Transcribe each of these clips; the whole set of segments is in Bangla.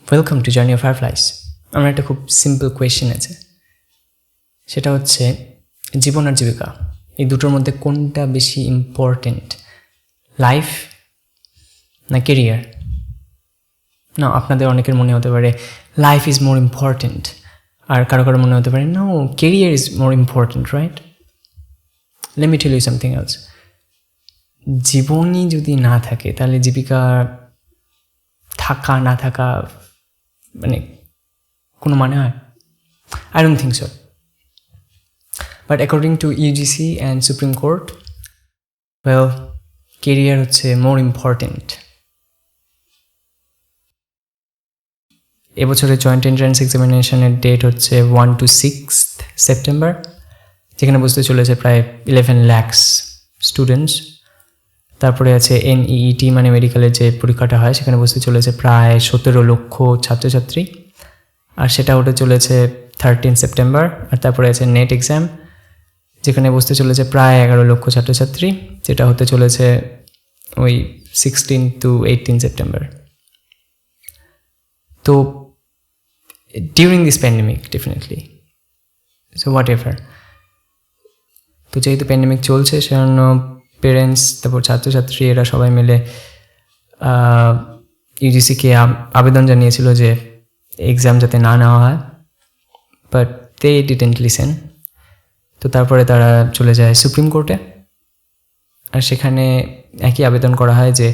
Welcome to journey of fireflies. আমার একটা খুব সিম্পল কোয়েশ্চেন আছে, সেটা হচ্ছে জীবন আর জীবিকা এই দুটোর মধ্যে কোনটা বেশি ইম্পর্টেন্ট, লাইফ না কেরিয়ার? না, আপনাদের অনেকের মনে হতে পারে লাইফ ইজ মোর ইম্পর্টেন্ট, আর কারো কারো মনে হতে পারে no, career is more important, right? Let me tell you something else. জীবনই যদি না থাকে তাহলে জীবিকা থাকা না থাকা মানে কোনো মানে হয়? I don't think so. But according to UGC and Supreme Court, well, career হচ্ছে more important. এবছরের জয়েন্ট এন্ট্রান্স এক্সামিনেশনের ডেট হচ্ছে 1 to 6 সেপ্টেম্বর, যেখানে বসতে চলেছে প্রায় 11 lakhs স্টুডেন্টস। তারপরে আছে NEET মানে মেডিকেলের যে পরীক্ষাটা হয়, সেখানে বসতে চলেছে প্রায় 17 লক্ষ ছাত্রছাত্রী, আর সেটা হতে চলেছে 13 সেপ্টেম্বর। আর তারপরে আছে নেট এক্সাম, যেখানে বসতে চলেছে প্রায় 11 লক্ষ ছাত্রছাত্রী, যেটা হতে চলেছে ওই 16 to 18 সেপ্টেম্বর। তো during this pandemic definitely, so what ever, তো যেহেতু প্যান্ডেমিক চলছে সেজন্য পেরেন্টস, তারপর ছাত্রছাত্রী, এরা সবাই মিলে ইউজিসিকে আবেদন জানিয়েছিল যে এক্সাম যাতে না নেওয়া হয়, বাট দে ডিডন্ট লিসেন। তো তারপরে তারা চলে যায় সুপ্রিম কোর্টে, আর সেখানে একই আবেদন করা হয় যে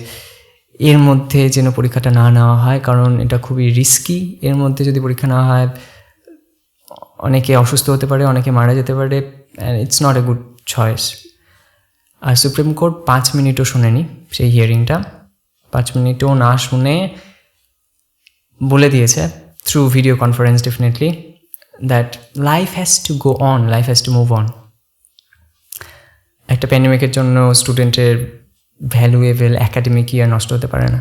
এর মধ্যে যেন পরীক্ষাটা না নেওয়া হয়, কারণ এটা খুবই রিস্কি। এর মধ্যে যদি পরীক্ষা নেওয়া হয় অনেকে অসুস্থ হতে পারে, অনেকে মারা যেতে পারে, and it's not a good choice. আর সুপ্রিম কোর্ট 5 মিনিটও শোনেনি সেই হিয়ারিংটা, 5 মিনিটও না শুনে বলে দিয়েছে through video conference definitely that life has to go on, life has to move on. একটা প্যান্ডেমিকের জন্য স্টুডেন্টের ভ্যালুয়েবল অ্যাকাডেমিক ইয়ার নষ্ট হতে পারে না,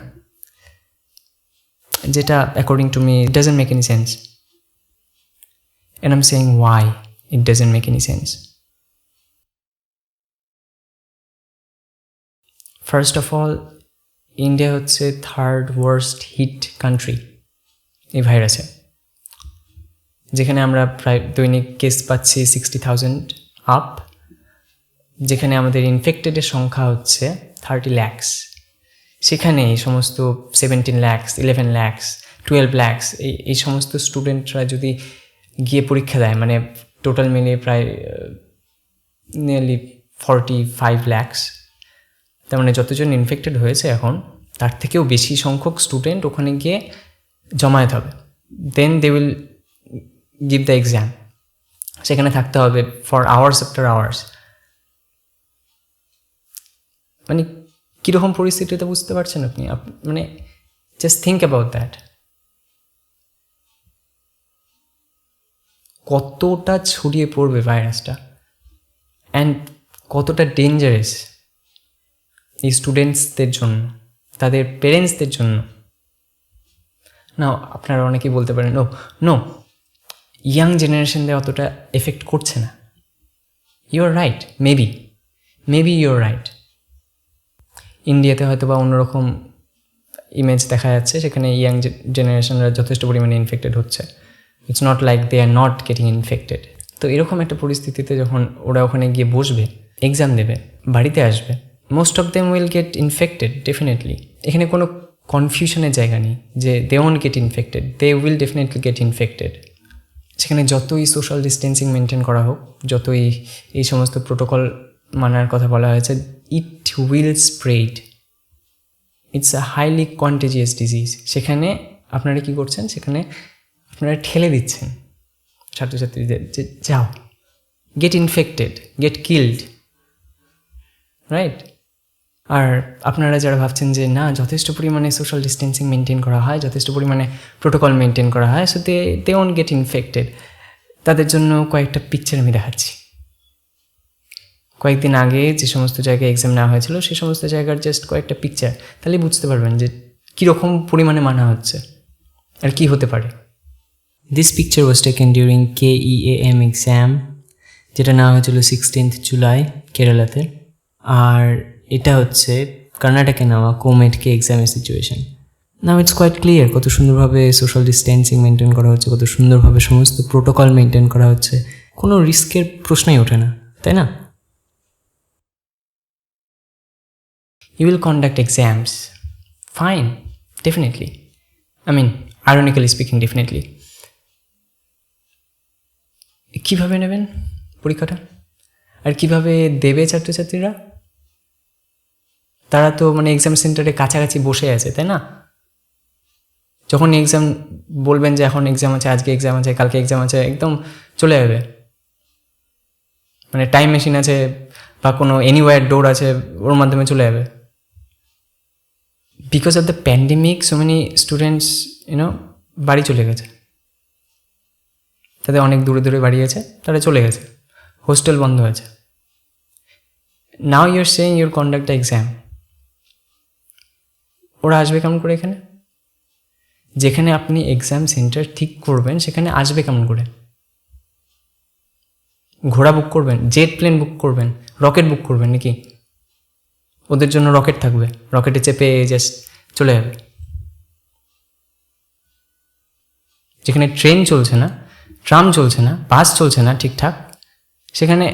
যেটা according to me it doesn't make any sense. And I am saying why it doesn't make any sense. First of all, India হচ্ছে 3rd worst হিট কান্ট্রি এই ভাইরাসে, যেখানে আমরা প্রায় দৈনিক কেস পাচ্ছি 60,000 আপ, যেখানে আমাদের ইনফেক্টেডের সংখ্যা হচ্ছে 30 lakhs। সেখানে এই সমস্ত 17 lakhs, 11 lakhs, 12 lakhs এই সমস্ত স্টুডেন্টরা যদি গিয়ে পরীক্ষা দেয়, মানে টোটাল মিলিয়ে প্রায় নিয়ারলি 45 lakhs, তার মানে যতজন ইনফেক্টেড হয়েছে এখন তার থেকেও বেশি সংখ্যক স্টুডেন্ট ওখানে গিয়ে জমায়েত হবে। Then they will give the exam, সেখানে থাকতে হবে ফর আওয়ার্স আফটার আওয়ার্স। মানে কীরকম পরিস্থিতিতে বুঝতে পারছেন আপনি? মানে জাস্ট থিঙ্ক অ্যাবাউট দ্যাট। কতটা ছড়িয়ে পড়বে ভাইরাসটা, অ্যান্ড কতটা ডেঞ্জারাস এই স্টুডেন্টসদের জন্য, তাদের পেরেন্টসদের জন্য। না, আপনারা অনেকেই বলতে পারেন ও নো, ইয়াং জেনারেশনদের অতটা এফেক্ট করছে না। You are right, maybe you are right. ইন্ডিয়াতে হয়তো বা অন্যরকম ইমেজ দেখা যাচ্ছে, সেখানে ইয়াং জেনারেশনরা যথেষ্ট পরিমাণে ইনফেক্টেড হচ্ছে। It's not like they are not getting infected. তো এরকম একটা পরিস্থিতিতে যখন ওরা ওখানে গিয়ে বসবে, এক্সাম দেবে, বাড়িতে আসবে, most of them will get infected definitely. এখানে কোনো কনফিউশনের জায়গা নেই যে they won't get infected, they will definitely get infected. সেখানে যতই সোশ্যাল ডিস্টেন্সিং মেনটেন করা হোক, যতই এই সমস্ত প্রোটোকল মানার কথা বলা হয়েছে, it will spread. It's a highly contagious disease. সেখানে আপনারা কী করছেন? সেখানে আপনারা ঠেলে দিচ্ছেন ছাত্রছাত্রীদের যে যাও, get infected, get killed, right? আর আপনারা যারা ভাবছেন যে না, যথেষ্ট পরিমাণে সোশ্যাল ডিস্টেন্সিং মেনটেন করা হয়, যথেষ্ট পরিমাণে প্রোটোকল মেনটেন করা হয়, so they won't get infected, তাদের জন্য কয়েকটা পিকচার আমি দেখাচ্ছি। কয়েকদিন আগে যে সমস্ত জায়গায় এক্সাম নেওয়া হয়েছিল সেই সমস্ত জায়গার জাস্ট কয়েকটা পিকচার, তাহলেই বুঝতে পারবেন যে কীরকম পরিমাণে মানা হচ্ছে আর কি হতে পারে। This picture was taken during KEAM exam, যেটা নেওয়া হয়েছিল 16th জুলাই কেরালাতে। আর এটা হচ্ছে কর্ণাটকে নেওয়া কোমেটকে এক্সামের situation. Now it's quite clear কত সুন্দরভাবে সোশ্যাল ডিস্টেন্সিং মেনটেন করা হচ্ছে, কত সুন্দরভাবে সমস্ত প্রোটোকল মেনটেন করা হচ্ছে, কোনো রিস্কের প্রশ্নই ওঠে না, তাই না? You will conduct exams. Fine, definitely. I mean, ironically speaking, definitely. কীভাবে নেবেন পরীক্ষাটা আর কিভাবে দেবে ছাত্রছাত্রীরা? তারা তো মানে এক্সাম সেন্টারে কাছাকাছি বসে আছে, তাই না? যখন এক্সাম বলবেন যে এখন এক্সাম আছে, আজকে এক্সাম আছে, কালকে এক্সাম আছে, একদম চলে যাবে। মানে টাইম মেশিন আছে বা কোনো এনিওয়্যার ডোর আছে, ওর মাধ্যমে চলে যাবে। Because of the pandemic so many students বাড়ি চলে গেছে, তাদের অনেক দূরে দূরে বাড়ি আছে, তারা চলে গেছে, হোস্টেল বন্ধ হয়েছে। Now you're saying you're conduct the exam. ওরা আসবে কেমন করে এখানে? যেখানে আপনি এক্সাম সেন্টার ঠিক করবেন সেখানে আসবে কেমন করে? ঘোড়া বুক করবেন, জেট প্লেন বুক করবেন, রকেট বুক করবেন নাকি? ওদের জন্য রকেট থাকবে, রকেটে চেপে জাস্ট চলে যাবে। যেখানে ট্রেন চলছে না, ট্রাম চলছে না, বাস চলছে না ঠিকঠাক, সেখানে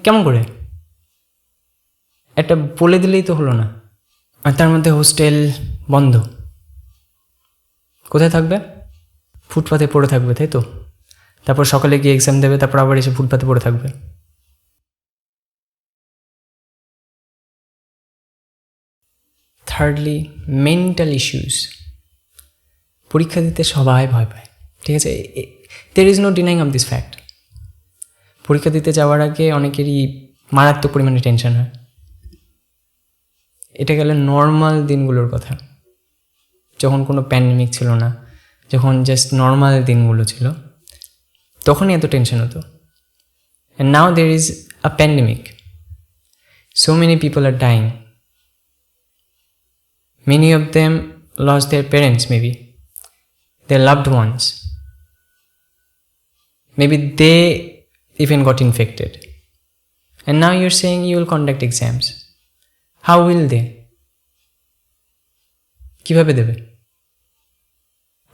কেমন করে? একটা বলে দিলেই তো হলো না। আর তার মধ্যে হোস্টেল বন্ধ, কোথায় থাকবে? ফুটপাতে পড়ে থাকবে, তাই তো? তারপর সকালে গিয়ে এক্সাম দেবে, তারপর আবার এসে ফুটপাতে পড়ে থাকবে। Thirdly, mental issues. পরীক্ষা দিতে সবাই ভয় পায়, ঠিক আছে? There is no denying of this fact. পরীক্ষা দিতে যাওয়ার আগে অনেকেরই মারাত্মক পরিমাণে টেনশন হয়। এটা গেলে নর্মাল দিনগুলোর কথা, যখন কোনো প্যান্ডেমিক ছিল না, যখন জাস্ট নর্মাল দিনগুলো ছিল, তখনই এত টেনশন হতো। And now there is a pandemic, so many people R dyeing, many of them lost their parents, maybe their loved ones, maybe they even got infected, and now you're saying you will conduct exams. How will they? কিভাবে দেবে?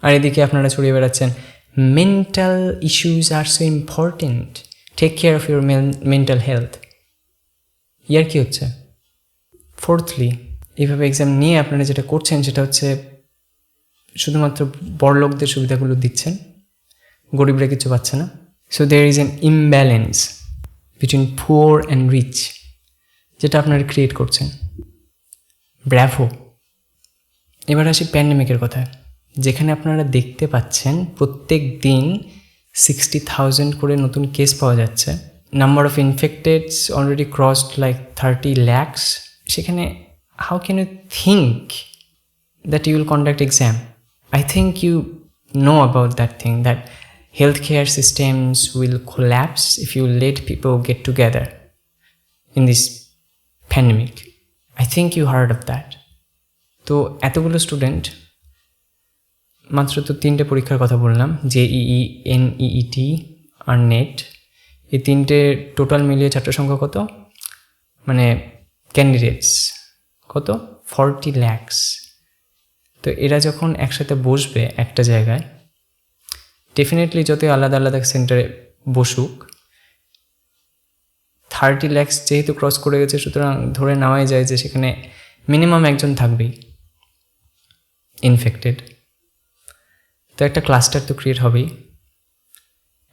আর এদিকে আপনারা ছড়িয়ে বেড়াচ্ছেন mental issues are so important, take care of your mental health. ইয়ার কি হচ্ছে? ফোর্থলি, এইভাবে এক্সাম নিয়ে আপনারা যেটা করছেন সেটা হচ্ছে শুধুমাত্র বড়লোকদের সুবিধাগুলো দিচ্ছেন, গরিবরা কিছু পাচ্ছে না। So there is an imbalance between poor and rich, যেটা আপনারা ক্রিয়েট করছেন। ব্র্যাভো। এবার আসি প্যান্ডেমিকের কথায়, যেখানে আপনারা দেখতে পাচ্ছেন প্রত্যেক দিন 60,000 করে নতুন কেস পাওয়া যাচ্ছে, number of infecteds already crossed like 30 lakhs, সেখানে how can you think that you will conduct exam? I think you know about that thing, that healthcare systems will collapse if you let people get together in this pandemic. I think you heard of that. তো এতগুলো স্টুডেন্ট, মাত্র তো 3টে পরীক্ষার কথা বললাম, JEE, NEET আর নেট, এই 3টে টোটাল মিলিয়ে ছাত্র সংখ্যা কত? মানে ক্যান্ডিডেটস কত? 40 lakhs। তো এরা যখন একসাথে বসবে একটা জায়গায়, ডেফিনেটলি যত আলাদা আলাদা সেন্টারে বসুক, 30 lakhs যেহেতু ক্রস করে গেছে, সুতরাং ধরে নেওয়াই যায় যে সেখানে মিনিমাম একজন থাকবেই ইনফেক্টেড। তো একটা ক্লাস্টার তো ক্রিয়েট হবেই,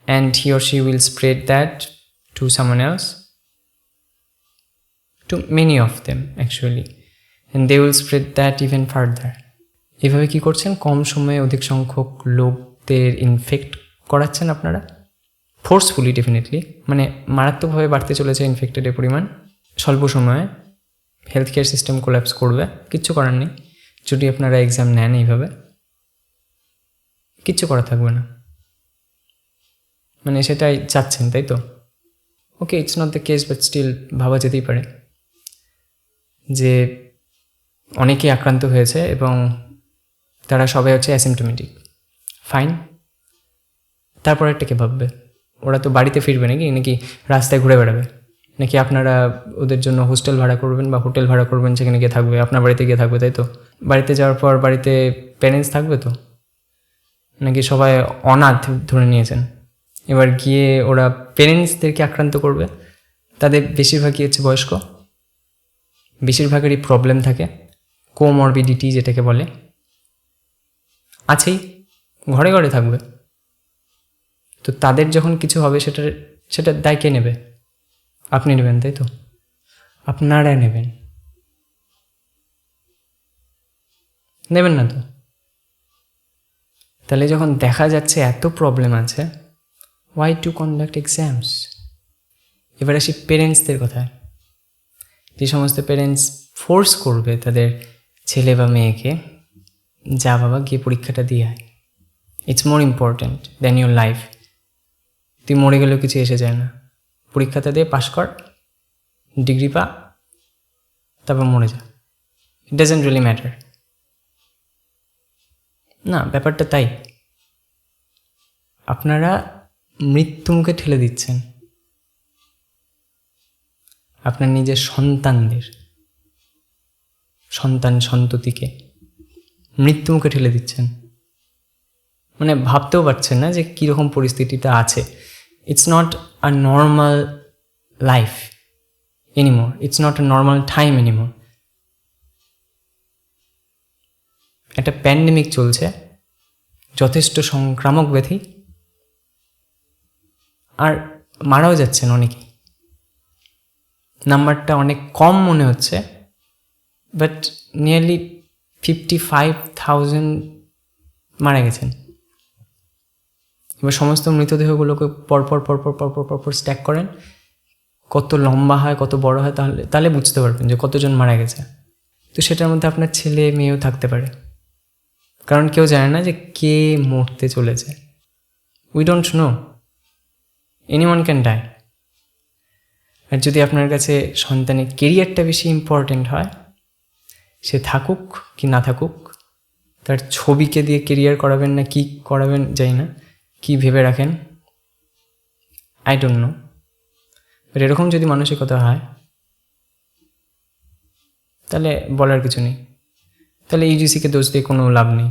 and he or she will spread that to someone else, to many of them actually, and they will spread that even further. এভাবে কী করছেন? কম সময়ে অধিক সংখ্যক লোকদের ইনফেক্ট করাচ্ছেন আপনারা, ফোর্সফুলি ডেফিনেটলি, মানে মারাত্মকভাবে বাড়তে চলেছে ইনফেক্টেডের পরিমাণ। স্বল্প সময়ে হেলথ কেয়ার সিস্টেম কোল্যাপস করবে, কিচ্ছু করার নেই। যদি আপনারা এক্সাম নেন এইভাবে, কিচ্ছু করা থাকবে না, মানে সেটাই চাচ্ছেন, তাই তো? Okay, it's not the case, but still ভাবা যেতেই পারে যে অনেকেই আক্রান্ত হয়েছে এবং তারা সবাই হচ্ছে অ্যাসিমটোমেটিক। ফাইন, তারপর একটা কে ভাববে? ওরা তো বাড়িতে ফিরবে নাকি রাস্তায় ঘুরে বেড়াবে? নাকি আপনারা ওদের জন্য হোস্টেল ভাড়া করবেন বা হোটেল ভাড়া করবেন, সেখানে গিয়ে থাকবে, আপনার বাড়িতে গিয়ে থাকবে, তাই তো? বাড়িতে যাওয়ার পর বাড়িতে প্যারেন্টস থাকবে তো, নাকি সবাই অনাথ ধরে নিয়েছেন? এবার গিয়ে ওরা প্যারেন্টসদেরকে আক্রান্ত করবে। তাদের বেশিরভাগই হচ্ছে বয়স্ক, বেশিরভাগেরই প্রবলেম থাকে, কোমরবিডিটি যেটাকে বলে আছেই, ঘরে ঘরে থাকবে। তো তাদের যখন কিছু হবে সেটার দায় কে নেবে? আপনি নেবেন, তাই তো? আপনারা নেবেন না তো? তাহলে যখন দেখা যাচ্ছে এত প্রবলেম আছে, why to conduct exams? এবার আসি পেরেন্টসদের কথায়। যে সমস্ত পেরেন্টস ফোর্স করবে তাদের ছেলে বা মেয়েকে, যা বাবা গিয়ে পরীক্ষাটা দিয়ে আয়, it's more important than your life. তুই মরে গেলেও কিছু এসে যায় না, পরীক্ষাটা দিয়ে পাশ কর, ডিগ্রি পা, তারপর মরে যা, ইট ডাজেন্ট রিয়েলি ম্যাটার। না, ব্যাপারটা তাই। আপনারা মৃত্যুমুখে ঠেলে দিচ্ছেন আপনার নিজের সন্ততিকে, মৃত্যুমুখে ঠেলে দিচ্ছেন। মানে ভাবতেও পারছেন না যে কীরকম পরিস্থিতিটা আছে। It's not a normal life anymore, it's not a normal time anymore. একটা প্যান্ডেমিক চলছে, যথেষ্ট সংক্রামক ব্যাধি, আর মারাও যাচ্ছেন অনেকেই। নাম্বারটা অনেক কম মনে হচ্ছে, বাট নিয়ারলি 55,000 মারা গেছেন। এবার সমস্ত মৃতদেহগুলোকে পরপর স্ট্যাক করেন, কত লম্বা হয়, কত বড় হয়, তাহলে বুঝতে পারবেন যে কতজন মারা গেছে। তো সেটার মধ্যে আপনার ছেলে মেয়েও থাকতে পারে, কারণ কেউ জানে না যে কে মরতে চলেছে। We don't know, anyone can die. আর যদি আপনার কাছে সন্তানের কেরিয়ারটা বেশি ইম্পর্টেন্ট হয়, সে থাকুক কি না থাকুক, তার ছবিকে দিয়ে কেরিয়ার করাবেন না কি করাবেন জানি না, কি ভেবে রাখেন আই ডোন্ট নো, বাট এরকম যদি মানসিকতা হয় তাহলে বলার কিছু নেই। তাহলে ইউজিসিকে দোষ দিয়ে কোনো লাভ নেই।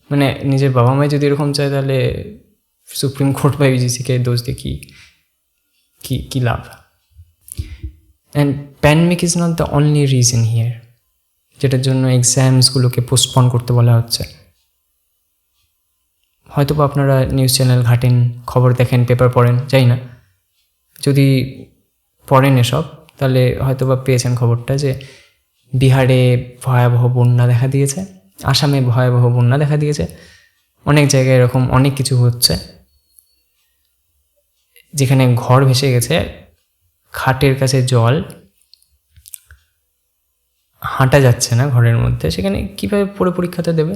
মানে নিজের বাবা মাই যদি এরকম চায়, তাহলে সুপ্রিম কোর্ট বা ইউজিসিকে দোষ দিয়ে কি লাভ? And pandemic is not the only reason here, যেটার জন্য এক্সামসগুলোকে পোস্টপন করতে বলা হচ্ছে। হয়তো বা আপনারা নিউজ চ্যানেল ঘাটেন, খবর দেখেন, পেপার পড়েন, যাই না, যদি পড়েন এসব, তাহলে হয়তো বা পেয়েছেন খবরটা যে বিহারে ভয়াবহ বন্যা দেখা দিয়েছে, আসামে ভয়াবহ বন্যা দেখা দিয়েছে, অনেক জায়গায় এরকম অনেক কিছু হচ্ছে, যেখানে ঘর ভেসে গেছে, খাটের কাছে জল, হাঁটা যাচ্ছে না ঘরের মধ্যে, সেখানে কীভাবে পড়ে পরীক্ষাটা দেবে?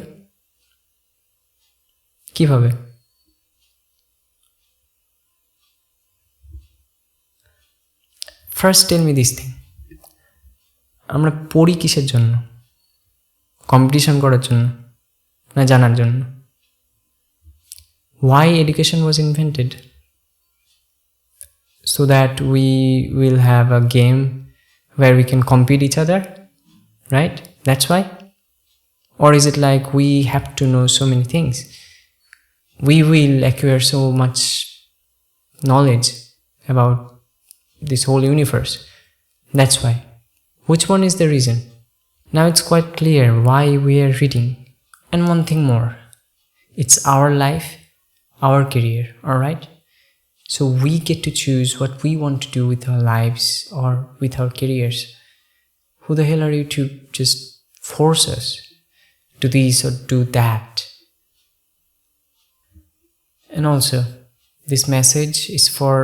কিভাবে? First tell me this thing, আমরা পড়ি কিসের জন্য? কম্পিটিশন করার জন্য না জানার জন্য? Why education was invented? So that we will have a game where we can compete each other, right? That's why? Or is it like we have to know so many things? We will acquire so much knowledge about this whole universe. That's why. Which one is the reason? Now it's quite clear why we are reading. And one thing more, it's our life, our career, alright? So we get to choose what we want to do with our lives or with our careers. Who the hell are you to just force us to this or do that? And also, this message is for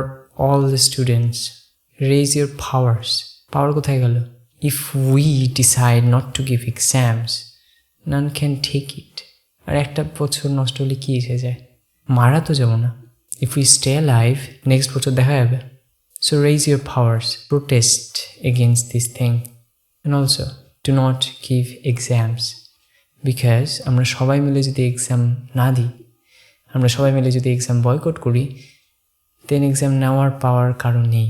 all the students. Raise your powers. Power kothay gelo? If we decide not to give exams, none can take it. আর একটা বছর নষ্ট হলে কি এসে যায়? মারা তো যাব না। If we stay alive, next বছর দেখা যাবে। So raise your powers. Protest against this thing. And also, do not give exams. Because আমরা সবাই মিলে যদি এক্সাম না দিই, আমরা সবাই মিলে যদি এক্সাম বয়কট করি, দেন এক্সাম নেওয়ার পাওয়ার কারণ নেই।